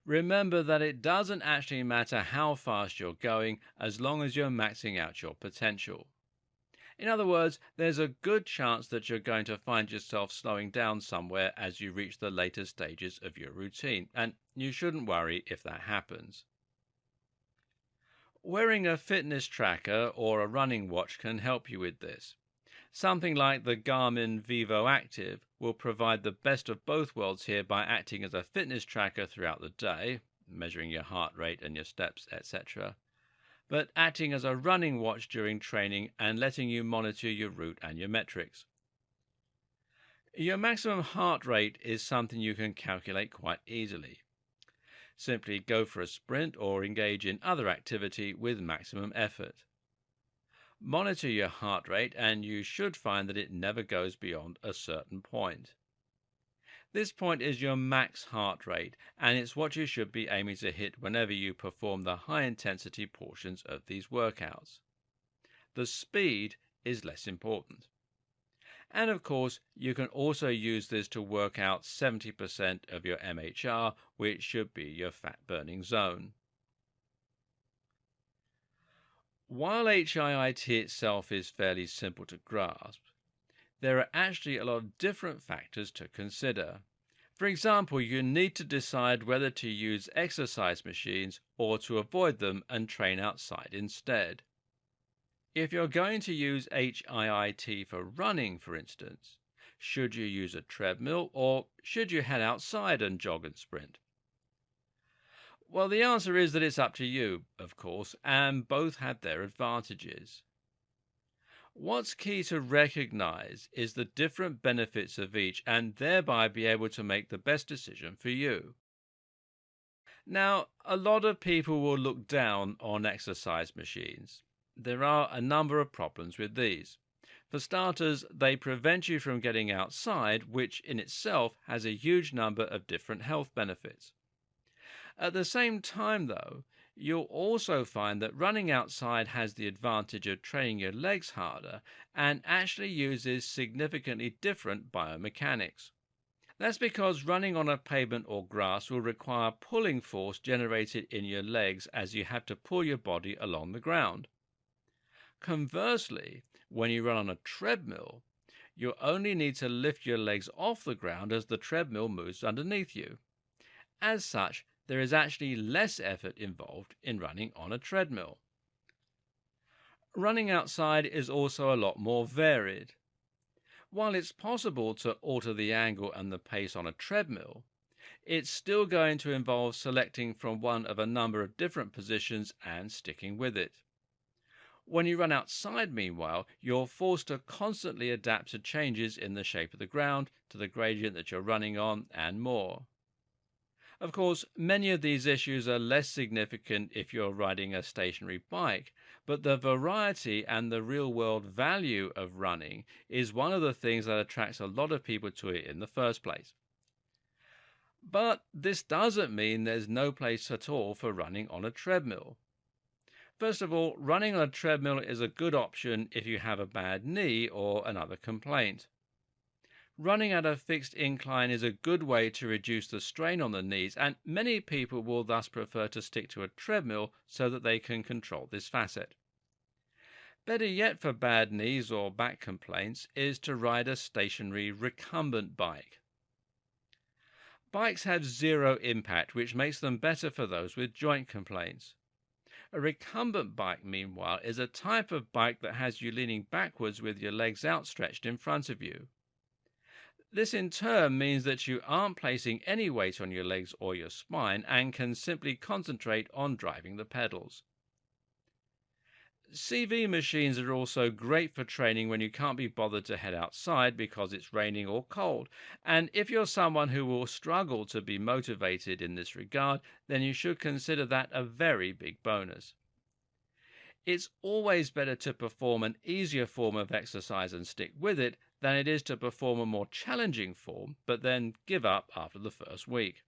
Remember that it doesn't actually matter how fast you're going as long as you're maxing out your potential. In other words, there's a good chance that you're going to find yourself slowing down somewhere as you reach the later stages of your routine, and you shouldn't worry if that happens. Wearing a fitness tracker or a running watch can help you with this. Something like the Garmin Vivo Active will provide the best of both worlds here by acting as a fitness tracker throughout the day, measuring your heart rate and your steps, etc., but acting as a running watch during training and letting you monitor your route and your metrics. Your maximum heart rate is something you can calculate quite easily. Simply go for a sprint or engage in other activity with maximum effort. Monitor your heart rate and you should find that it never goes beyond a certain point. This point is your max heart rate, and it's what you should be aiming to hit whenever you perform the high intensity portions of these workouts. The speed is less important. And of course, you can also use this to work out 70% of your MHR, which should be your fat burning zone. While HIIT itself is fairly simple to grasp, there are actually a lot of different factors to consider. For example, you need to decide whether to use exercise machines or to avoid them and train outside instead. If you're going to use HIIT for running, for instance, should you use a treadmill or should you head outside and jog and sprint? Well, the answer is that it's up to you, of course, and both have their advantages. What's key to recognize is the different benefits of each and thereby be able to make the best decision for you. Now, a lot of people will look down on exercise machines. There are a number of problems with these. For starters, they prevent you from getting outside, which in itself has a huge number of different health benefits. At the same time, though, you'll also find that running outside has the advantage of training your legs harder and actually uses significantly different biomechanics. That's because running on a pavement or grass will require pulling force generated in your legs as you have to pull your body along the ground. Conversely, when you run on a treadmill, you only need to lift your legs off the ground as the treadmill moves underneath you. As such, there is actually less effort involved in running on a treadmill. Running outside is also a lot more varied. While it's possible to alter the angle and the pace on a treadmill, it's still going to involve selecting from one of a number of different positions and sticking with it. When you run outside, meanwhile, you're forced to constantly adapt to changes in the shape of the ground, to the gradient that you're running on, and more. Of course, many of these issues are less significant if you're riding a stationary bike, but the variety and the real-world value of running is one of the things that attracts a lot of people to it in the first place. But this doesn't mean there's no place at all for running on a treadmill. First of all, running on a treadmill is a good option if you have a bad knee or another complaint. Running at a fixed incline is a good way to reduce the strain on the knees, and many people will thus prefer to stick to a treadmill so that they can control this facet. Better yet for bad knees or back complaints is to ride a stationary recumbent bike. Bikes have zero impact, which makes them better for those with joint complaints. A recumbent bike, meanwhile, is a type of bike that has you leaning backwards with your legs outstretched in front of you. This in turn means that you aren't placing any weight on your legs or your spine and can simply concentrate on driving the pedals. CV machines are also great for training when you can't be bothered to head outside because it's raining or cold, and if you're someone who will struggle to be motivated in this regard, then you should consider that a very big bonus. It's always better to perform an easier form of exercise and stick with it than it is to perform a more challenging form but then give up after the first week.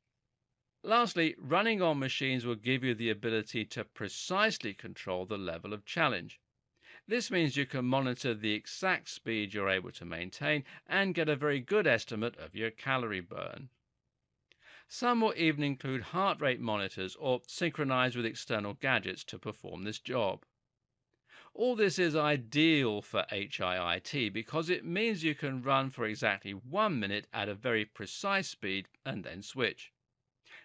Lastly, running on machines will give you the ability to precisely control the level of challenge. This means you can monitor the exact speed you're able to maintain and get a very good estimate of your calorie burn. Some will even include heart rate monitors or synchronize with external gadgets to perform this job. All this is ideal for HIIT because it means you can run for exactly 1 minute at a very precise speed and then switch.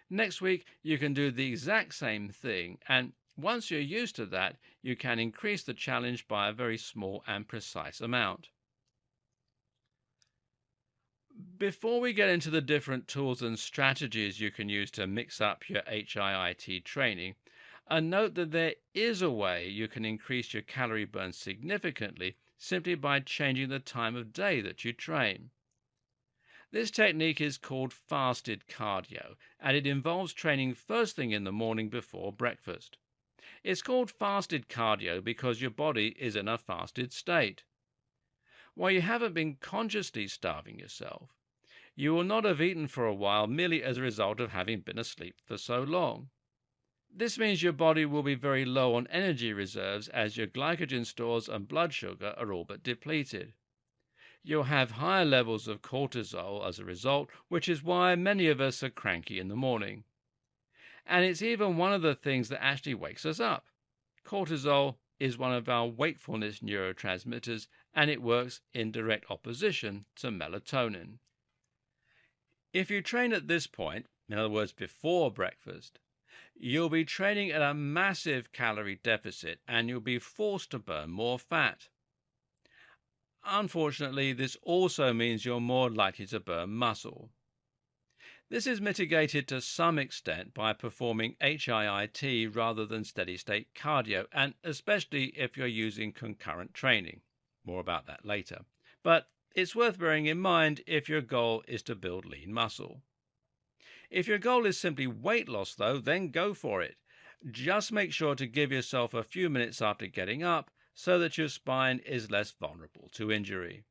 Next week, you can do the exact same thing, and once you're used to that, you can increase the challenge by a very small and precise amount. Before we get into the different tools and strategies you can use to mix up your HIIT training, note that there is a way you can increase your calorie burn significantly simply by changing the time of day that you train. This technique is called fasted cardio, and it involves training first thing in the morning before breakfast. It's called fasted cardio because your body is in a fasted state. While you haven't been consciously starving yourself, you will not have eaten for a while merely as a result of having been asleep for so long. This means your body will be very low on energy reserves as your glycogen stores and blood sugar are all but depleted. You'll have higher levels of cortisol as a result, which is why many of us are cranky in the morning. And it's even one of the things that actually wakes us up. Cortisol is one of our wakefulness neurotransmitters, and it works in direct opposition to melatonin. If you train at this point, in other words before breakfast, you'll be training at a massive calorie deficit and you'll be forced to burn more fat. Unfortunately, this also means you're more likely to burn muscle. This is mitigated to some extent by performing HIIT rather than steady-state cardio, and especially if you're using concurrent training. More about that later. But it's worth bearing in mind if your goal is to build lean muscle. If your goal is simply weight loss, though, then go for it. Just make sure to give yourself a few minutes after getting up so that your spine is less vulnerable to injury.